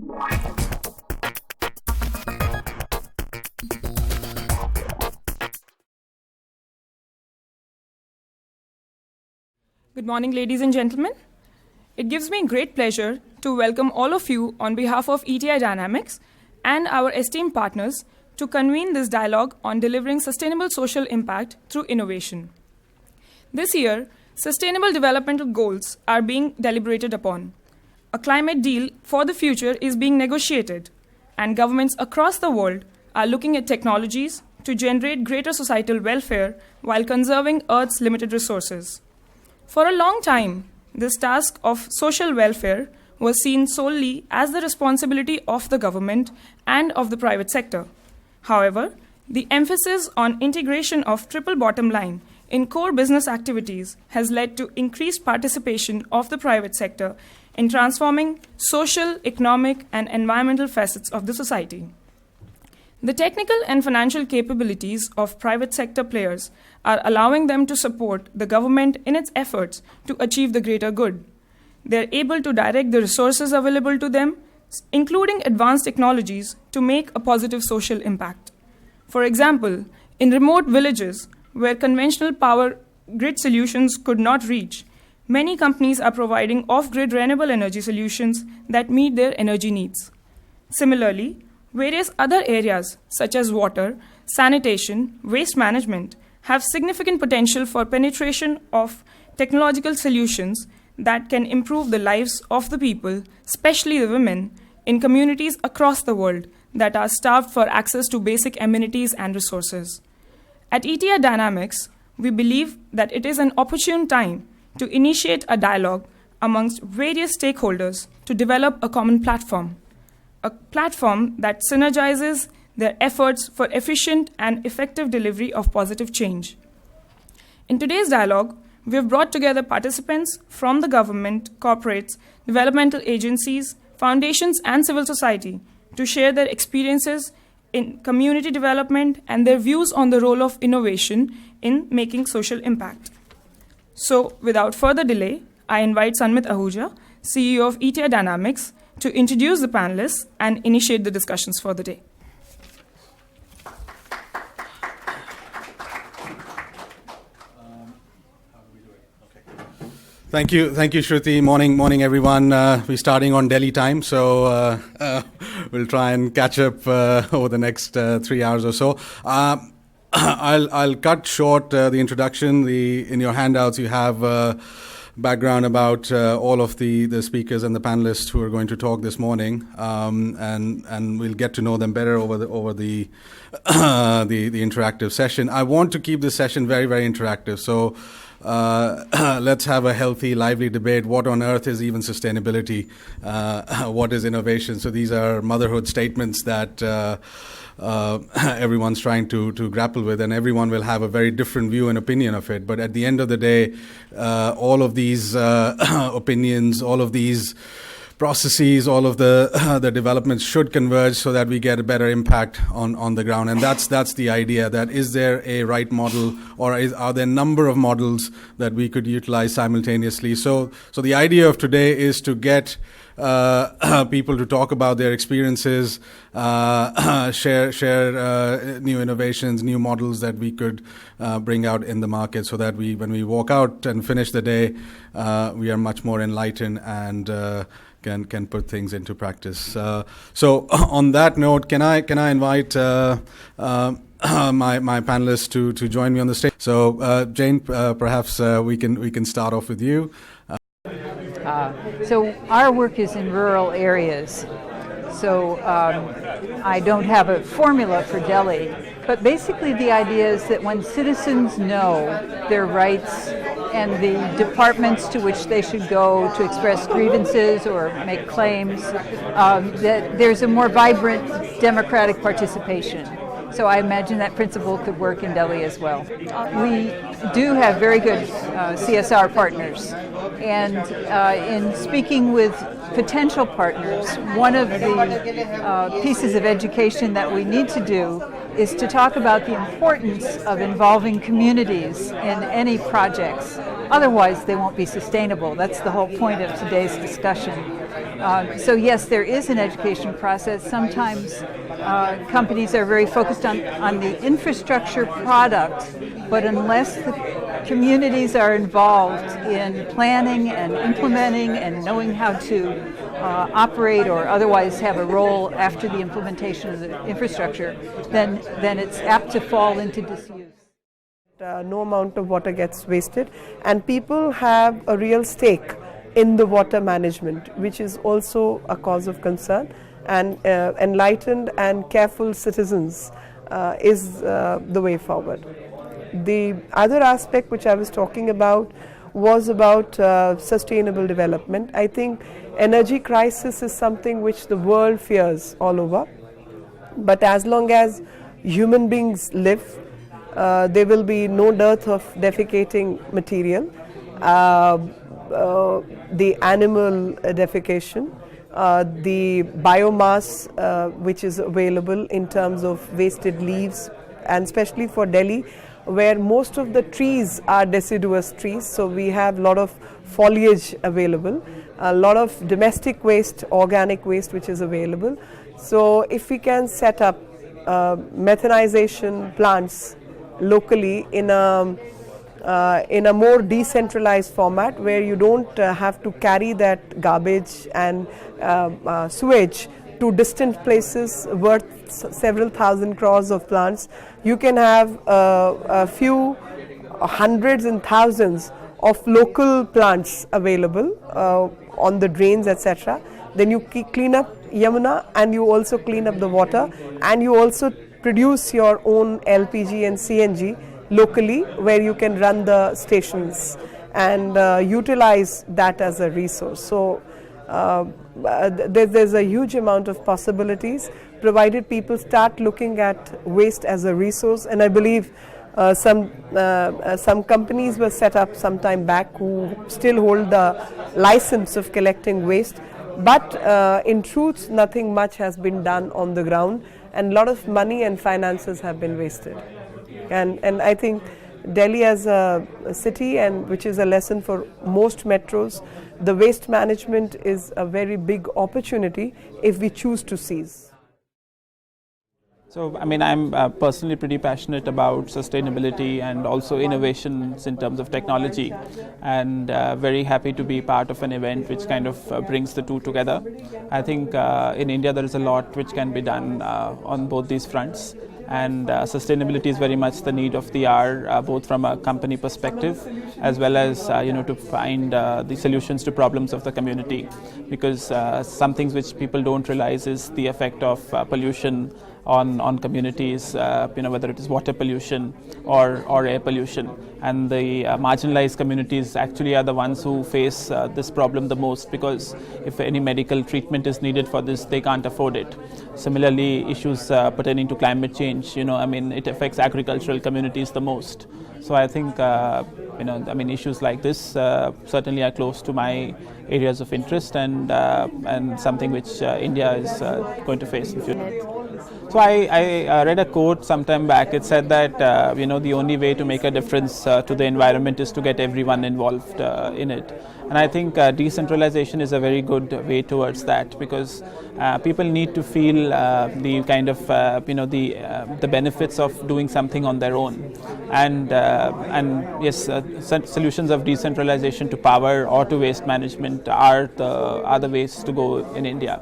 Good morning, ladies and gentlemen. It gives me great pleasure to welcome all of you on behalf of ETI Dynamics and our esteemed partners to convene this dialogue on delivering sustainable social impact through innovation. This year, Sustainable Developmental Goals are being deliberated upon. A climate deal for the future is being negotiated, and governments across the world are looking at technologies to generate greater societal welfare while conserving Earth's limited resources. For a long time, this task of social welfare was seen solely as the responsibility of the government and of the private sector. However, the emphasis on integration of triple bottom line in core business activities has led to increased participation of the private sector in transforming social, economic, and environmental facets of the society. The technical and financial capabilities of private sector players are allowing them to support the government in its efforts to achieve the greater good. They are able to direct the resources available to them, including advanced technologies, to make a positive social impact. For example, in remote villages where conventional power grid solutions could not reach, many companies are providing off-grid renewable energy solutions that meet their energy needs. Similarly, various other areas such as water, sanitation, waste management have significant potential for penetration of technological solutions that can improve the lives of the people, especially the women, in communities across the world that are starved for access to basic amenities and resources. At ETI Dynamics, we believe that it is an opportune time to initiate a dialogue amongst various stakeholders to develop a common platform. A platform that synergizes their efforts for efficient and effective delivery of positive change. In today's dialogue, we have brought together participants from the government, corporates, developmental agencies, foundations, and civil society to share their experiences in community development and their views on the role of innovation in making social impact. So, without further delay, I invite Sanmit Ahuja, CEO of ETI Dynamics, to introduce the panelists and initiate the discussions for the day. Thank you, Shruti. Morning, everyone. We're starting on Delhi time, so we'll try and catch up over the next 3 hours or so. I'll cut short the introduction. In your handouts, you have background about all of the speakers and the panelists who are going to talk this morning, and we'll get to know them better over the interactive session. I want to keep this session very, very interactive. So let's have a healthy, lively debate. What on earth is even sustainability? What is innovation? So these are motherhood statements that everyone's trying to grapple with, and everyone will have a very different view and opinion of it. But at the end of the day, all of these opinions, all of these processes, all of the developments should converge so that we get a better impact on the ground. And that's the idea, that is there a right model, or are there a number of models that we could utilize simultaneously? So the idea of today is to get people to talk about their experiences, share new innovations, new models that we could bring out in the market, so that when we walk out and finish the day, we are much more enlightened and can put things into practice. So on that note, can I invite my panelists to join me on the stage? So Jane, perhaps we can start off with you. So our work is in rural areas. So I don't have a formula for Delhi, but basically the idea is that when citizens know their rights and the departments to which they should go to express grievances or make claims, that there's a more vibrant democratic participation. So I imagine that principle could work in Delhi as well. We do have very good CSR partners. And in speaking with potential partners, one of the pieces of education that we need to do is to talk about the importance of involving communities in any projects. Otherwise, they won't be sustainable. That's the whole point of today's discussion. So yes, there is an education process. Sometimes companies are very focused on the infrastructure product, but unless the communities are involved in planning and implementing and knowing how to operate or otherwise have a role after the implementation of the infrastructure, then it's apt to fall into disuse. No amount of water gets wasted, and people have a real stake in the water management, which is also a cause of concern, and enlightened and careful citizens is the way forward. The other aspect which I was talking about was about sustainable development. I think energy crisis is something which the world fears all over, but as long as human beings live, there will be no dearth of defecating material. The animal defecation, the biomass which is available in terms of wasted leaves, and especially for Delhi, where most of the trees are deciduous trees, so we have a lot of foliage available, a lot of domestic waste, organic waste which is available. So if we can set up methanization plants locally in a more decentralized format, where you don't have to carry that garbage and sewage to distant places worth several thousand crores of plants, you can have a few hundreds and thousands of local plants available on the drains, etc. Then you clean up Yamuna, and you also clean up the water, and you also produce your own LPG and CNG locally, where you can run the stations and utilize that as a resource. So there's a huge amount of possibilities, provided people start looking at waste as a resource. And I believe some companies were set up some time back who still hold the license of collecting waste, but in truth nothing much has been done on the ground, and a lot of money and finances have been wasted. And I think Delhi as a city, and which is a lesson for most metros, the waste management is a very big opportunity if we choose to seize. So, I mean, I'm personally pretty passionate about sustainability and also innovations in terms of technology, and very happy to be part of an event which kind of brings the two together. I think in India there is a lot which can be done on both these fronts, and sustainability is very much the need of the hour, both from a company perspective as well as to find the solutions to problems of the community, because some things which people don't realize is the effect of pollution on communities, whether it is water pollution or air pollution. And the marginalized communities actually are the ones who face this problem the most, because if any medical treatment is needed for this, they can't afford it. Similarly, issues pertaining to climate change, it affects agricultural communities the most. So I think, issues like this certainly are close to my areas of interest, and something which India is going to face in the future. So I read a quote sometime back. It said that the only way to make a difference to the environment is to get everyone involved in it. And I think decentralization is a very good way towards that, because people need to feel the kind of the benefits of doing something on their own. And yes, solutions of decentralization to power or to waste management are the ways to go in India.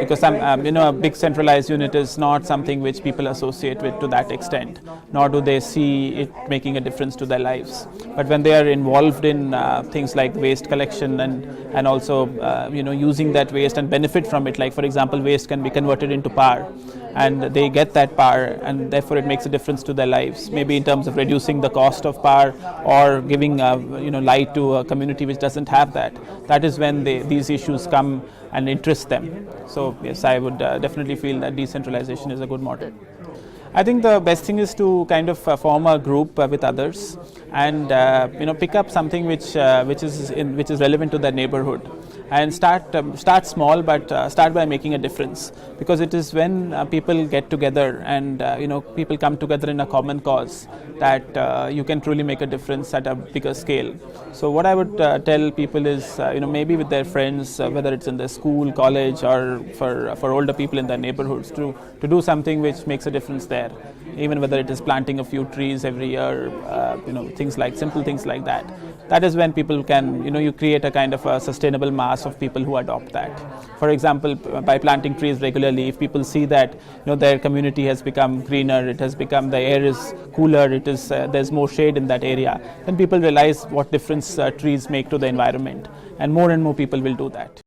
Because a big centralized unit is not something which people associate with to that extent, nor do they see it making a difference to their lives. But when they are involved in things like waste collection and also using that waste and benefit from it, like for example waste can be converted into power, and they get that power, and therefore it makes a difference to their lives, maybe in terms of reducing the cost of power or giving light to a community which doesn't have that. That is when these issues come and interest them. So yes, I would definitely feel that decentralization is a good model. I think the best thing is to kind of form a group with others and pick up something which is relevant to their neighborhood. and start small, but start by making a difference, because it is when people get together and people come together in a common cause that you can truly make a difference at a bigger scale. So what I would tell people is maybe with their friends, whether it's in their school, college, or for older people in their neighborhoods, to do something which makes a difference there, even whether it is planting a few trees every year, simple things like that. That is when people can, you create a kind of a sustainable mass of people who adopt that. For example, by planting trees regularly, if people see that their community has become greener, it has become, the air is cooler, it is there's more shade in that area, then people realize what difference trees make to the environment, and more people will do that.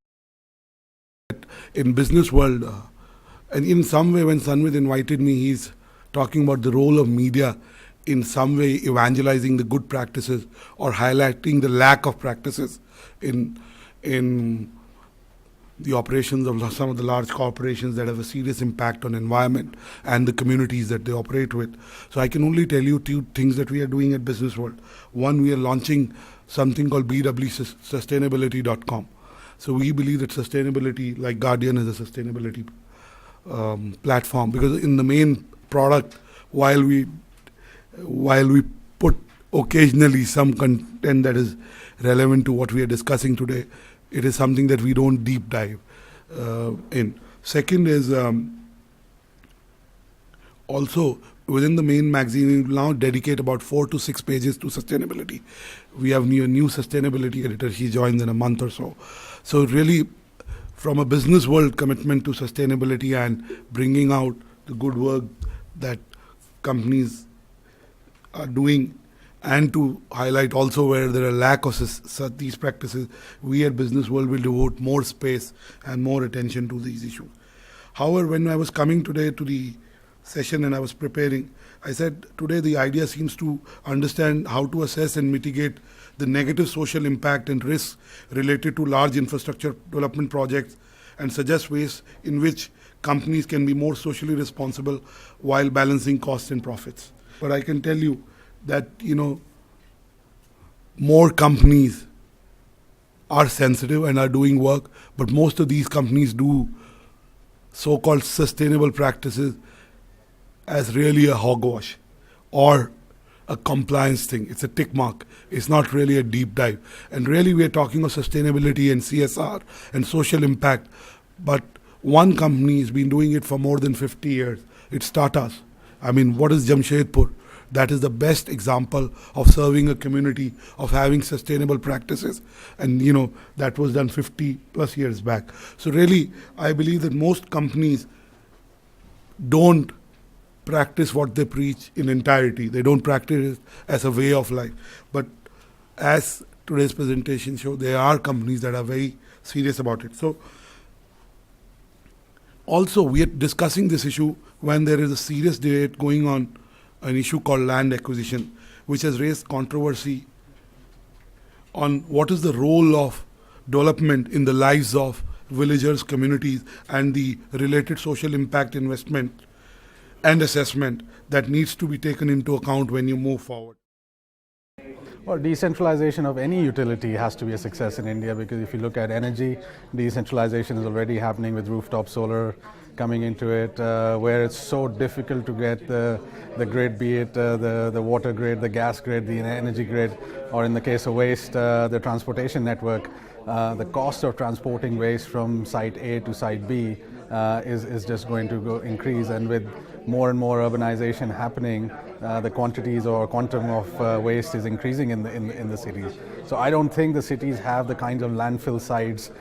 In business world, and in some way when Sanvid invited me, he's talking about the role of media in some way evangelizing the good practices or highlighting the lack of practices in the operations of some of the large corporations that have a serious impact on environment and the communities that they operate with. So I can only tell you two things that we are doing at Business World. One, we are launching something called bwsustainability.com. So we believe that sustainability, like Guardian, is a sustainability platform, because in the main product, while we put occasionally some content that is relevant to what we are discussing today, it is something that we don't deep dive in. Second is also within the main magazine, we now dedicate about 4 to 6 pages to sustainability. We have a new sustainability editor. He joins in a month or so. So really, from a business world commitment to sustainability and bringing out the good work that companies are doing, and to highlight also where there are lack of these practices, we at Business World will devote more space and more attention to these issues. However, when I was coming today to the session and I was preparing, I said today the idea seems to understand how to assess and mitigate the negative social impact and risks related to large infrastructure development projects, and suggest ways in which companies can be more socially responsible while balancing costs and profits. But I can tell you that, more companies are sensitive and are doing work, but most of these companies do so-called sustainable practices as really a hogwash or a compliance thing. It's a tick mark. It's not really a deep dive. And really we are talking of sustainability and CSR and social impact, but one company has been doing it for more than 50 years. It's Tata's. I mean, what is Jamshedpur? That is the best example of serving a community, of having sustainable practices. And, that was done 50 plus years back. So really, I believe that most companies don't practice what they preach in entirety. They don't practice it as a way of life. But as today's presentation showed, there are companies that are very serious about it. So also, we are discussing this issue when there is a serious debate going on, an issue called land acquisition, which has raised controversy on what is the role of development in the lives of villagers, communities, and the related social impact investment and assessment that needs to be taken into account when you move forward. Well, decentralization of any utility has to be a success in India, because if you look at energy, decentralization is already happening with rooftop solar coming into it, where it's so difficult to get the grid, be it the water grid, the gas grid, the energy grid, or in the case of waste, the transportation network. The cost of transporting waste from site A to site B is just going to increase, and with more and more urbanization happening, the quantities or quantum of waste is increasing in the cities. So I don't think the cities have the kinds of landfill sites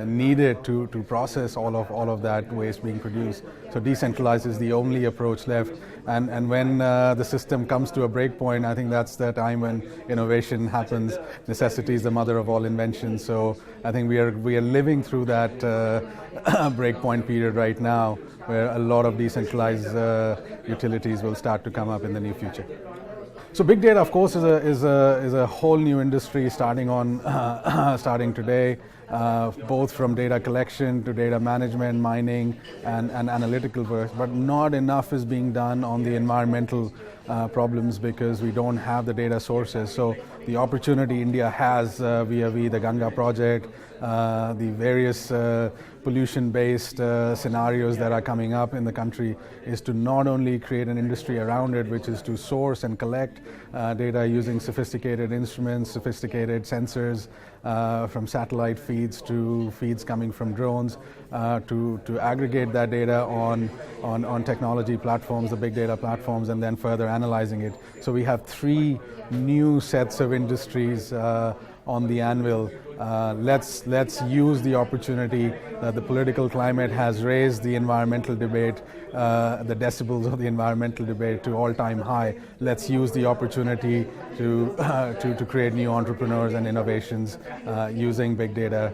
needed to process all of that waste being produced. So decentralized is the only approach left. And when the system comes to a break point, I think that's the time when innovation happens. Necessity is the mother of all inventions. So I think we are living through that breakpoint period right now, where a lot of decentralized utilities will start to come up in the near future. So big data, of course, is a whole new industry starting today, both from data collection to data management, mining, and analytical work. But not enough is being done on the environmental problems because we don't have the data sources. So the opportunity India has via the Ganga project, the various pollution-based scenarios that are coming up in the country is to not only create an industry around it, which is to source and collect data using sophisticated instruments, sophisticated sensors, from satellite feeds to feeds coming from drones, to aggregate that data on technology platforms, the big data platforms, and then further analyzing it. So we have 3 new sets of industries on the anvil. Let's use the opportunity that the political climate has raised the environmental debate, the decibels of the environmental debate to all-time high. Let's use the opportunity to create new entrepreneurs and innovations using big data.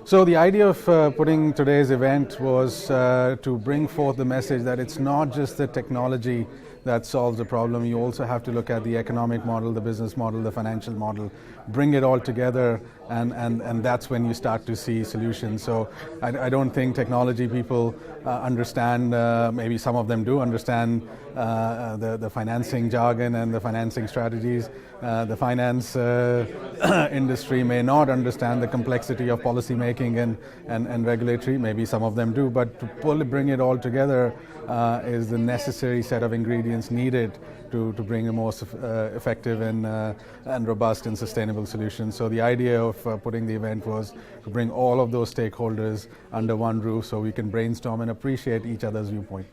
So the idea of putting today's event was to bring forth the message that it's not just the technology that solves the problem. You also have to look at the economic model, the business model, the financial model, bring it all together, and that's when you start to see solutions. So I don't think technology people understand, maybe some of them do understand the financing jargon and the financing strategies. The finance industry may not understand the complexity of policy making and regulatory, maybe some of them do, but to bring it all together is the necessary set of ingredients needed to bring a more effective and robust and sustainable solution. So the idea of putting the event was to bring all of those stakeholders under one roof so we can brainstorm and appreciate each other's viewpoint.